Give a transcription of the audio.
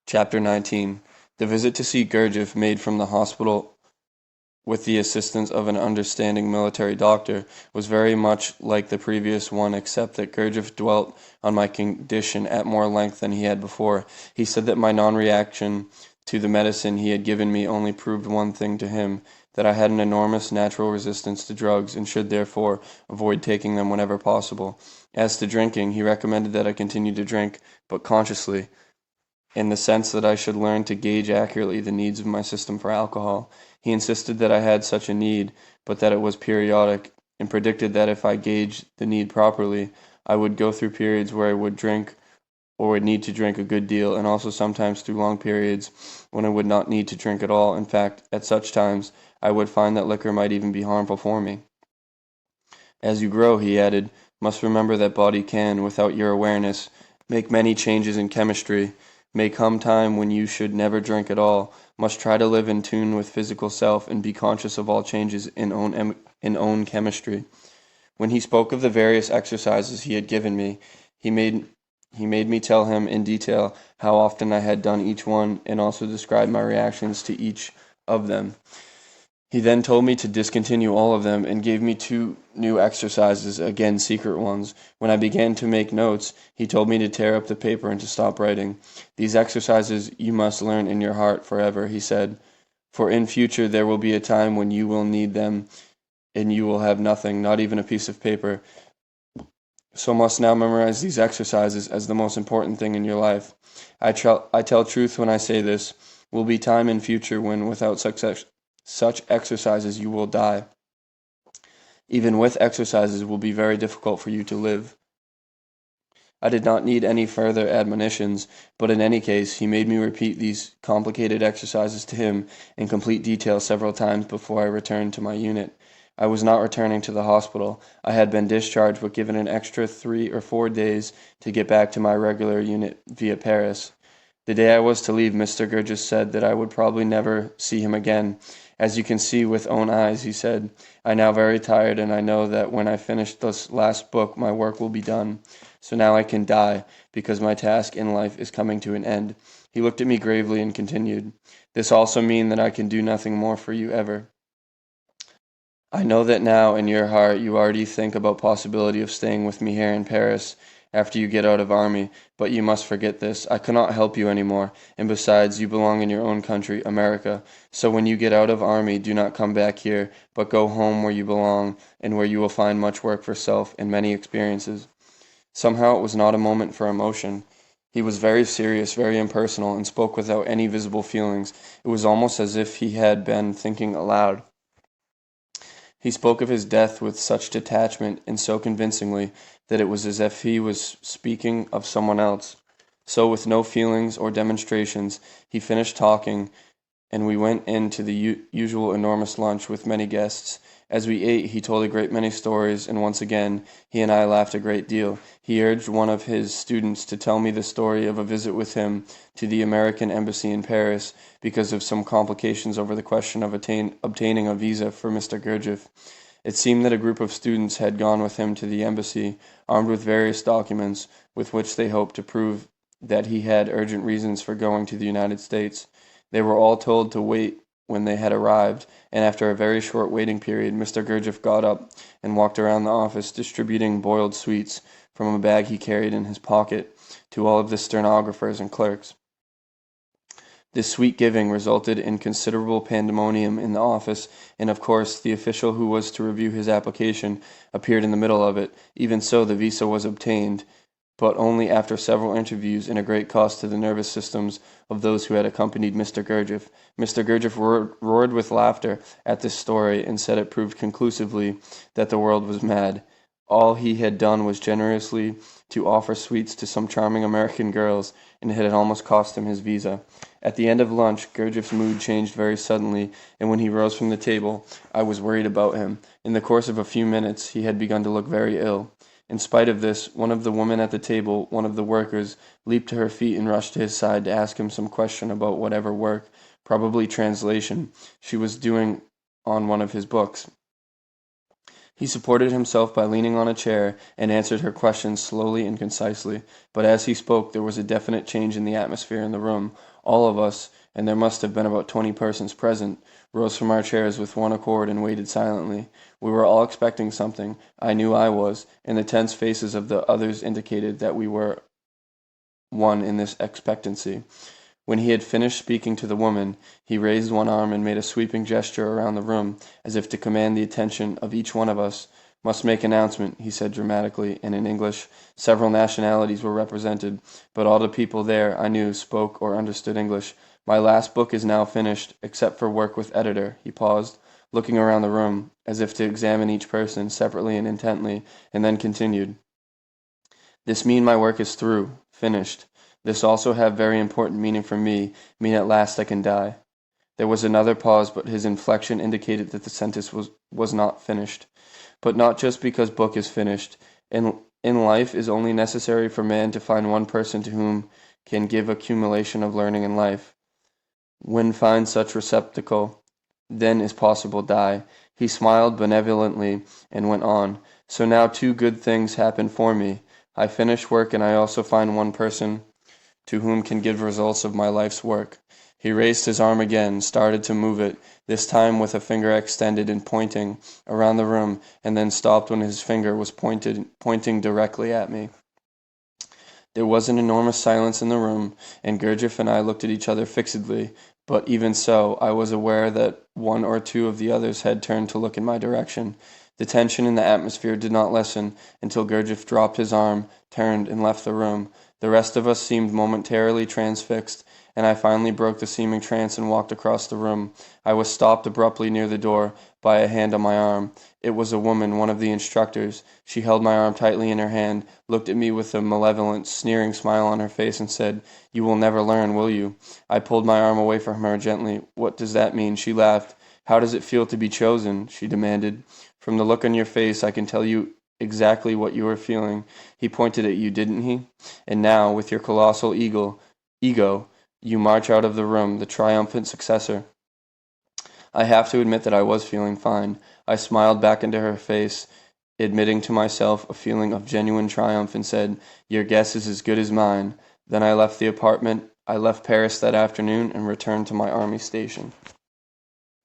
Chapter 19. The visit to see Gurdjieff, made from the hospital with the assistance of an understanding military doctor, was very much like the previous one, except that Gurdjieff dwelt on my condition at more length than he had before. He said that my non-reaction to the medicine he had given me only proved one thing to him, that I had an enormous natural resistance to drugs and should therefore avoid taking them whenever possible. As to drinking, he recommended that I continue to drink, but consciously, in the sense that I should learn to gauge accurately the needs of my system for alcohol. He insisted that I had such a need, but that it was periodic, and predicted that if I gauged the need properly, I would go through periods where I would drink or would need to drink a good deal, and also sometimes through long periods when I would not need to drink at all. In fact, at such times, I would find that liquor might even be harmful for me. As you grow, he added, must remember that body can, without your awareness, make many changes in chemistry. May come time when you should never drink at all, must try to live in tune with physical self and be conscious of all changes in own chemistry. When he spoke of the various exercises he had given me, he made me tell him in detail how often I had done each one, and also describe my reactions to each of them. He then told me to discontinue all of them and gave me 2 new exercises, again secret ones. When I began to make notes, he told me to tear up the paper and to stop writing. These exercises you must learn in your heart forever, he said, for in future there will be a time when you will need them and you will have nothing, not even a piece of paper. So must now memorize these exercises as the most important thing in your life. I tell truth when I say this. Will be time in future when without such exercises you will die. Even with exercises, it will be very difficult for you to live. I did not need any further admonitions, but in any case, he made me repeat these complicated exercises to him in complete detail several times before I returned to my unit. I was not returning to the hospital. I had been discharged but given an extra 3 or 4 days to get back to my regular unit via Paris. The day I was to leave, Mr. Gurdjieff said that I would probably never see him again. As you can see with own eyes, he said, I am now very tired, and I know that when I finish this last book, my work will be done. So now I can die, because my task in life is coming to an end. He looked at me gravely and continued, this also means that I can do nothing more for you ever. I know that now in your heart you already think about possibility of staying with me here in Paris after you get out of army, but you must forget this. I cannot help you anymore, and besides, you belong in your own country, America. So when you get out of army, do not come back here, but go home where you belong, and where you will find much work for self and many experiences. Somehow it was not a moment for emotion. He was very serious, very impersonal, and spoke without any visible feelings. It was almost as if he had been thinking aloud. He spoke of his death with such detachment and so convincingly that it was as if he was speaking of someone else. So, with no feelings or demonstrations, he finished talking, and we went in to the usual enormous lunch with many guests. As we ate, he told a great many stories, and once again, he and I laughed a great deal. He urged one of his students to tell me the story of a visit with him to the American embassy in Paris because of some complications over the question of obtaining a visa for Mr. Gurdjieff. It seemed that a group of students had gone with him to the embassy, armed with various documents, with which they hoped to prove that he had urgent reasons for going to the United States. They were all told to wait when they had arrived, and after a very short waiting period, Mr. Gurdjieff got up and walked around the office distributing boiled sweets from a bag he carried in his pocket to all of the stenographers and clerks. This sweet giving resulted in considerable pandemonium in the office, and of course the official who was to review his application appeared in the middle of it. Even so, the visa was obtained, but only after several interviews and a great cost to the nervous systems of those who had accompanied Mr. Gurdjieff. Mr. Gurdjieff roared with laughter at this story and said it proved conclusively that the world was mad. All he had done was generously to offer sweets to some charming American girls, and it had almost cost him his visa. At the end of lunch, Gurdjieff's mood changed very suddenly, and when he rose from the table, I was worried about him. In the course of a few minutes, he had begun to look very ill. In spite of this, one of the women at the table, one of the workers, leaped to her feet and rushed to his side to ask him some question about whatever work, probably translation, she was doing on one of his books. He supported himself by leaning on a chair and answered her questions slowly and concisely, but as he spoke there was a definite change in the atmosphere in the room. All of us, and there must have been about 20 persons present, rose from our chairs with one accord and waited silently. We were all expecting something. I knew I was, and the tense faces of the others indicated that we were one in this expectancy. When he had finished speaking to the woman, he raised one arm and made a sweeping gesture around the room, as if to command the attention of each one of us. "Must make announcement," he said dramatically, and in English. Several nationalities were represented, but all the people there, I knew, spoke or understood English. "My last book is now finished, except for work with editor." He paused, looking around the room, as if to examine each person separately and intently, and then continued. "This mean my work is through, finished. This also have very important meaning for me, mean at last I can die." There was another pause, but his inflection indicated that the sentence was not finished. But not just because book is finished. In life is only necessary for man to find one person to whom can give accumulation of learning in life. When find such receptacle, then is possible die. He smiled benevolently and went on. "So now two good things happen for me. I finish work and I also find one person to whom can give results of my life's work." He raised his arm again, started to move it, this time with a finger extended and pointing around the room, and then stopped when his finger was pointing directly at me. There was an enormous silence in the room, and Gurdjieff and I looked at each other fixedly, but even so, I was aware that one or two of the others had turned to look in my direction. The tension in the atmosphere did not lessen until Gurdjieff dropped his arm, turned, and left the room. The rest of us seemed momentarily transfixed, and I finally broke the seeming trance and walked across the room. I was stopped abruptly near the door by a hand on my arm. It was a woman, one of the instructors. She held my arm tightly in her hand, looked at me with a malevolent, sneering smile on her face, and said, "You will never learn, will you?" I pulled my arm away from her gently. "What does that mean?" She laughed. "How does it feel to be chosen?" she demanded. "From the look on your face, I can tell you exactly what you are feeling." He pointed at you, didn't he? "And now, with your colossal ego, you march out of the room, the triumphant successor." I have to admit that I was feeling fine. I smiled back into her face, admitting to myself a feeling of genuine triumph, and said, "Your guess is as good as mine." Then I left the apartment. I left Paris that afternoon and returned to my army station.